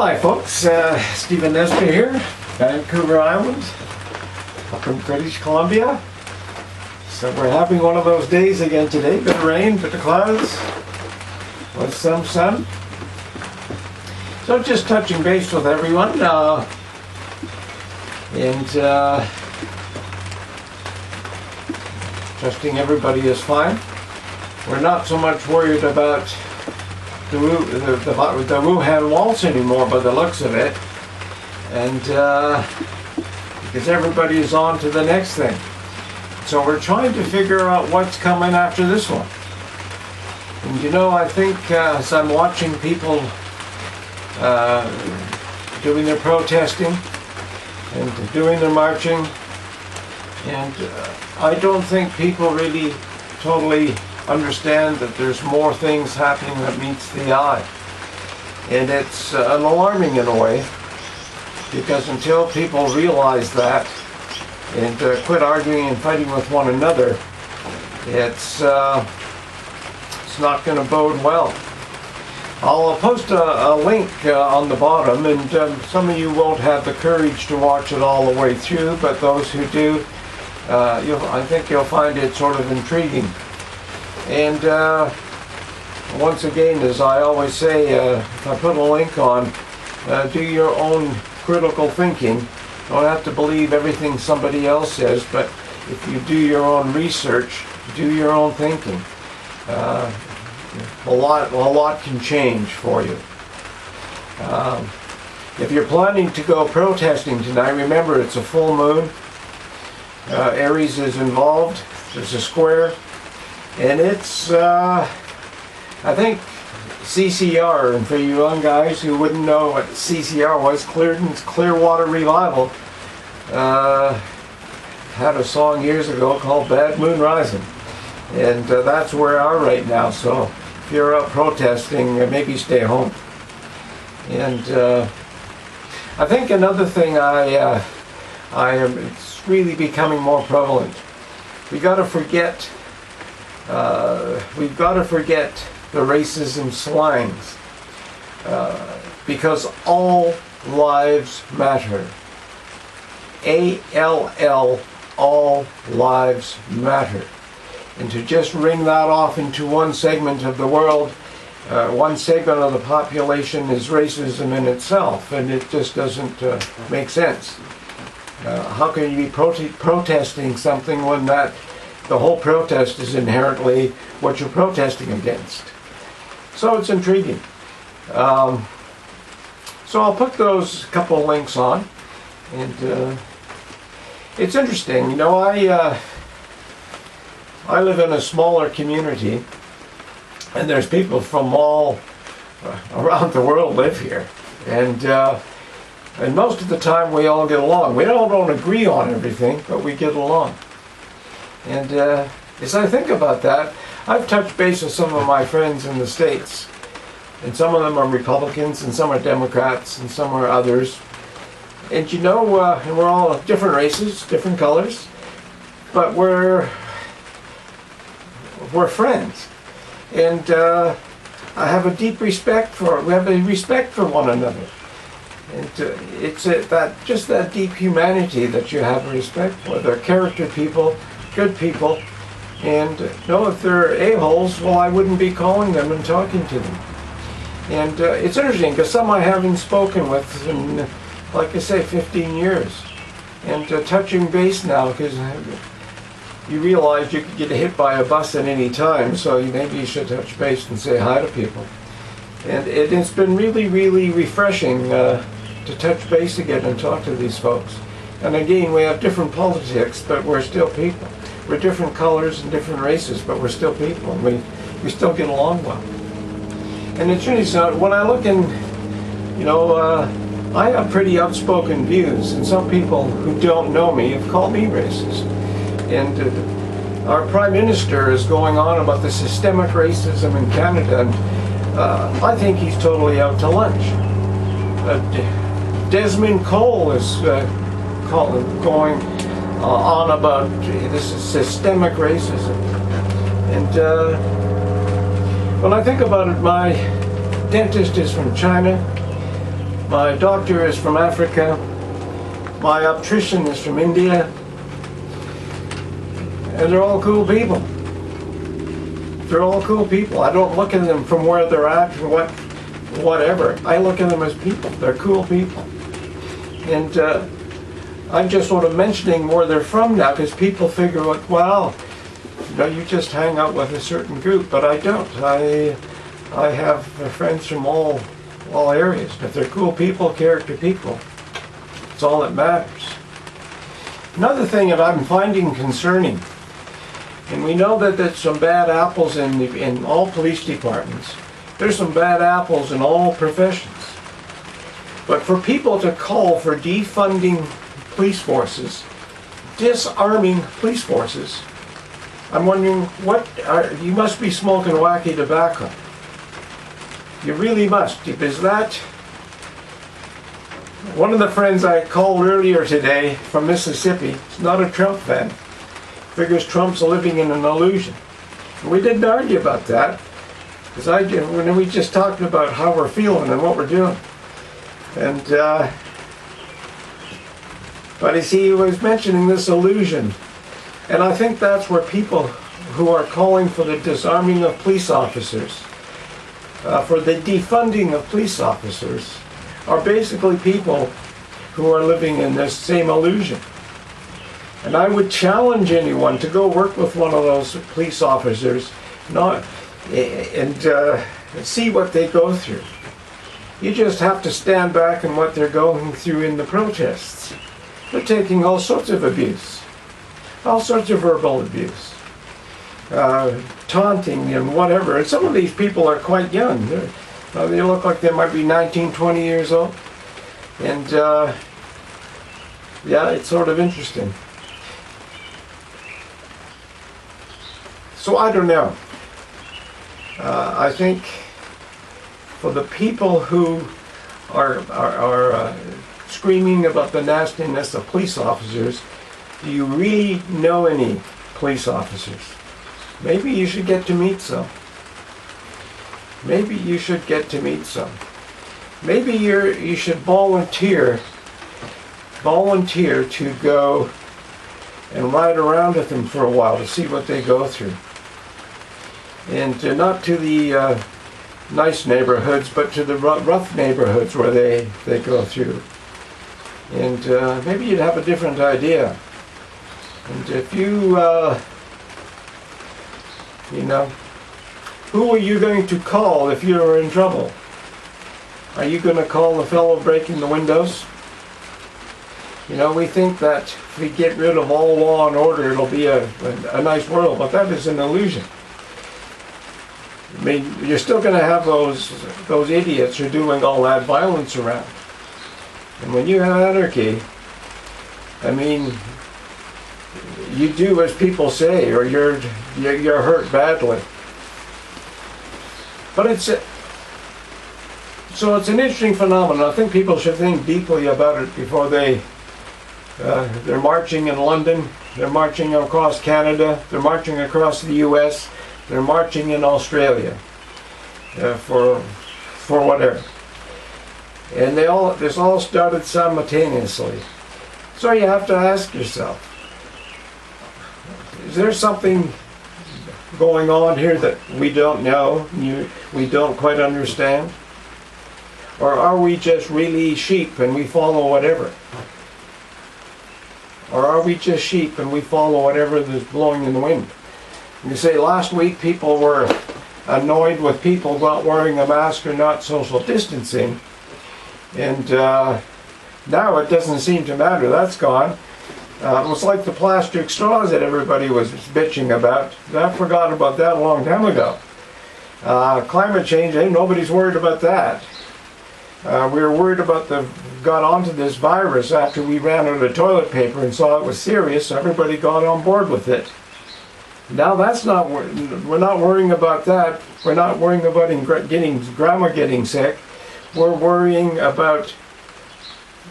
Hi folks, Stephen Nestor here, Vancouver Island, up in British Columbia. So we're having one of those days again today, bit of rain, bit of clouds, with some sun. So just touching base with everyone, and trusting everybody is fine. We're not so much worried about the Wuhan waltz anymore by the looks of it, and because everybody is on to the next thing. So we're trying to figure out what's coming after this one. And you know, I think as I'm watching people doing their protesting and doing their marching, and I don't think people really totally understand that there's more things happening that meets the eye. And it's alarming in a way, because until people realize that and quit arguing and fighting with one another, it's not going to bode well. I'll post a link on the bottom, and some of you won't have the courage to watch it all the way through, but those who do, I think you'll find it sort of intriguing. And once again, as I always say, if I put a link on, do your own critical thinking. Don't have to believe everything somebody else says, but if you do your own research, do your own thinking, a lot can change for you. If you're planning to go protesting tonight, remember it's a full moon. Aries is involved. There's a square. And it's, I think, CCR, and for you young guys who wouldn't know what CCR was, Clearwater Revival, had a song years ago called Bad Moon Rising. And that's where we are right now, so if you're out protesting, maybe stay home. And I think another thing it's really becoming more prevalent. We've got to forget the racism slangs, because all lives matter. A-L-L, all lives matter. And to just ring that off into one segment of the world, one segment of the population is racism in itself, and it just doesn't make sense. How can you be protesting something when the whole protest is inherently what you're protesting against? So it's intriguing. So I'll put those couple links on, and it's interesting. You know, I live in a smaller community, and there's people from all around the world live here, and most of the time we all get along. We all don't agree on everything, but we get along. And as I think about that, I've touched base with some of my friends in the States, and some of them are Republicans, and some are Democrats, and some are others. And you know, and we're all different races, different colors, but we're friends. And I have a deep respect we have a respect for one another. And it's that deep humanity that you have respect for. They're character people, good people, and no, if they're a-holes, well, I wouldn't be calling them and talking to them. And it's interesting, because some I haven't spoken with in, like I say, 15 years. And touching base now, because you realize you could get hit by a bus at any time, so maybe you should touch base and say hi to people. And it's been really, really refreshing to touch base again and talk to these folks. And again, we have different politics, but we're still people. We're different colors and different races, but we're still people, and we still get along well. And it's really so, when I look in, you know, I have pretty outspoken views, and some people who don't know me have called me racist. And our Prime Minister is going on about the systemic racism in Canada, and I think he's totally out to lunch. Desmond Cole is going on about this is systemic racism. And when I think about it, my dentist is from China. My doctor is from Africa. My optician is from India. And they're all cool people. They're all cool people. I don't look at them from where they're at or whatever. I look at them as people. They're cool people. And I'm just sort of mentioning where they're from now because people figure, like, well, you know, you just hang out with a certain group, but I don't. I have friends from all areas. If they're cool people, character people, it's all that matters. Another thing that I'm finding concerning, and we know that there's some bad apples in all police departments. There's some bad apples in all professions. But for people to call for defunding police forces, disarming police forces, I'm wondering, you must be smoking wacky tobacco. You really must, because one of the friends I called earlier today from Mississippi is not a Trump fan. Figures Trump's living in an illusion. And we didn't argue about that, because when we just talked about how we're feeling and what we're doing. And, but you see, he was mentioning this illusion. And I think that's where people who are calling for the disarming of police officers, for the defunding of police officers, are basically people who are living in this same illusion. And I would challenge anyone to go work with one of those police officers and see what they go through. You just have to stand back and what they're going through in the protests. They're taking all sorts of abuse, all sorts of verbal abuse, taunting and whatever. And some of these people are quite young. They look like they might be 19, 20 years old. And yeah, it's sort of interesting. So I don't know. I think for the people who are screaming about the nastiness of police officers, do you really know any police officers? Maybe you should get to meet some. Maybe you should get to meet some. Maybe you should volunteer to go and ride around with them for a while to see what they go through. And not to the nice neighborhoods, but to the rough neighborhoods where they go through. And maybe you'd have a different idea. And if you know, who are you going to call if you're in trouble? Are you going to call the fellow breaking the windows? You know, we think that if we get rid of all law and order, it'll be a nice world, but that is an illusion. I mean, you're still going to have those idiots who are doing all that violence around. And when you have anarchy, I mean, you do as people say, or you're hurt badly. But so it's an interesting phenomenon. I think people should think deeply about it before they're marching in London, they're marching across Canada, they're marching across the US, they're marching in Australia for whatever. And this all started simultaneously. So you have to ask yourself, is there something going on here that we don't know, we don't quite understand? Or are we just really sheep and we follow whatever? Or are we just sheep and we follow whatever is blowing in the wind? You say last week people were annoyed with people not wearing a mask or not social distancing. And now it doesn't seem to matter. That's gone. It was like the plastic straws that everybody was bitching about. I forgot about that a long time ago. Climate change, nobody's worried about that. We were worried about got onto this virus after we ran out of toilet paper and saw it was serious, so everybody got on board with it. Now we're not worrying about that. We're not worrying about grandma getting sick. We're worrying about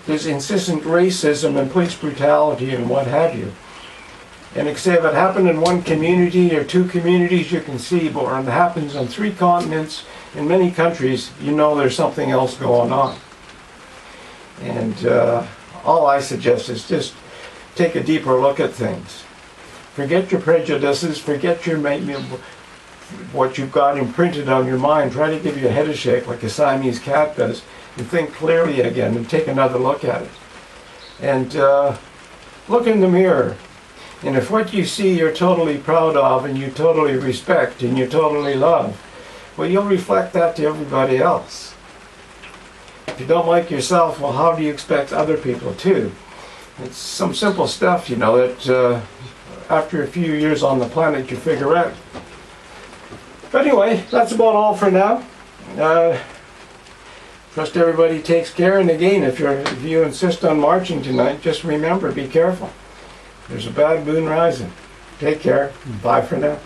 this incessant racism and police brutality and what have you. And if it happened in one community or two communities, you can see, but when it happens on 3 continents, in many countries, you know there's something else going on. And all I suggest is just take a deeper look at things. Forget your prejudices, forget your what you've got imprinted on your mind. Try to give your head a shake like a Siamese cat does, and think clearly again and take another look at it. And look in the mirror. And if what you see you're totally proud of and you totally respect and you totally love, well, you'll reflect that to everybody else. If you don't like yourself, well, how do you expect other people to? It's some simple stuff, you know, that after a few years on the planet you figure out. But anyway, that's about all for now. Trust everybody takes care, and again, if you insist on marching tonight, just remember, be careful. There's a bad moon rising. Take care. Bye for now.